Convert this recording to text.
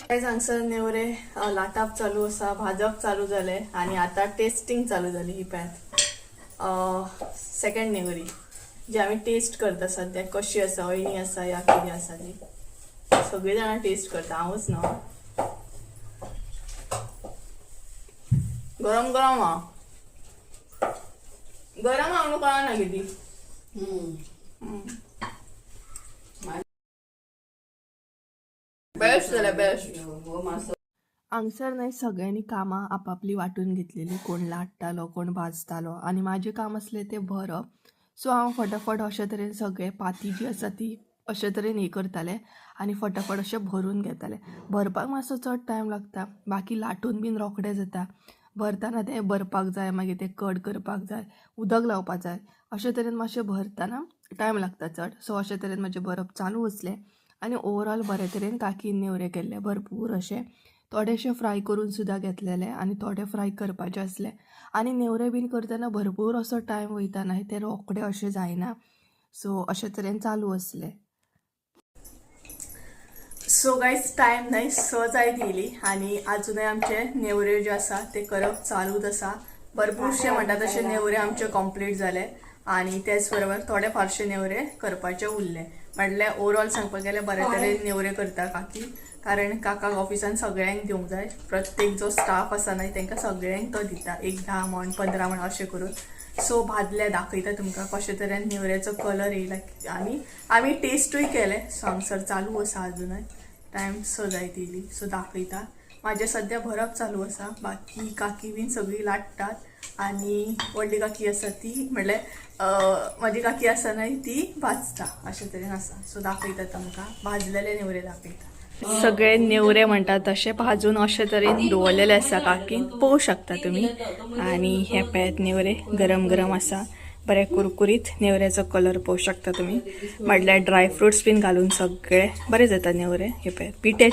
काय सांगसर नेवरे लाटाप चालू असा, भाजप चालू झाले आणि आता टेस्टिंग चालू झाली ही पॅथ सेकंड नेवरी जी आम्ही टेस्ट करता सध्या कशी असा, अळणी असा या किती असा ती सगळे जण टेस्ट करता, हांवूच ना. गरम गरम हा, गरम हांव कळा ना किती बेस्ट झालं बेस्ट. हांगसर नाही सगळ्यांनी कामां आपापली वाटून घेतलेली, कोण लाटतालो कोण भाजतालो आणि माझे काम असले ते भरप. सो हांव फटाफट अशे तरेन सगळे पाती जी आसा ती अशे तरेन हे करताले आणि फटाफट अशे भरून घेताले. भरपाक मातसो चड टायम लागता, बाकी लाटून बीन रोखडे जाता. भरतना ते भरपाक जाय, मागीर ते कट करपाक जाय, उदक लावपाक जाय, अशे तरेन मातशें भरतना टायम लागता चड. सो अशे तरेन म्हजे भरप चालू आसलें आणि ओवरऑल बरे तरेन काकीन नेवरे केल्ले भरपूर अशे. थोडेशे फ्राय करून सुद्दां घेतलेले आणि थोडे फ्राय करपाचे असले आणि नेवरे बीन करतना भरपूर असो टायम वयता ना, ते रोखडे अशें जायना. सो अशे तरेन चालू आसले. सो गायज टायम नाही 6 जायत येयली आणि अजूनय आमचे नेवरे जे आसा ते करप चालूच आसा. भरपूरशे म्हणटा तशे नेवरे आमचे कंप्लीट जाले आणि त्याच बरोबर थोडे फारशे नेवरे करपाचे उरले. म्हटल्यार ओवरऑल सांगपाक गेल्यार बरे तरेन नेवरे करता काकी, कारण काकाक ऑफिसान सगळ्यांक दिवंक जाय. प्रत्येक जो स्टाफ आसा न्हय तांकां सगळ्यांक तो दिता, एक 10 म्हण 15 म्हण अशें करून. सो भाजले दाखयता तुमकां कशे तरेन नेवऱ्याचो कलर येयला आणि आमी टेस्टूय केले. सो हांगसर चालू आसा अजूनय, टायम 6 जायत येयली. सो दाखयता. माझे सध्या भरप चालू आसा, बाकी काकी बीन सगळी लाटतात आणि व्हडली काकी आसा ती म्हटल्यार माझी काकी आसा न्हय ती भाजता, अशे तरेन आसा. सो दाखयता तुमकां भाजलेले नेवरे दाखयता. सगळे नेवरे म्हणतात तसे भाजून अशे तरेन दवरलेले आसा काकीन, पळोवं शकता तुम्ही. आणि हे पळयात नेवरे गरम गरम आसा, बरे कुरकुरीत. नेवऱ्याचो कलर पळोवं शकता तुम्ही, म्हटल्यार ड्राय फ्रुट्स बीन घालून सगळे बरे जाता नेवरे. हे पळयात पिठे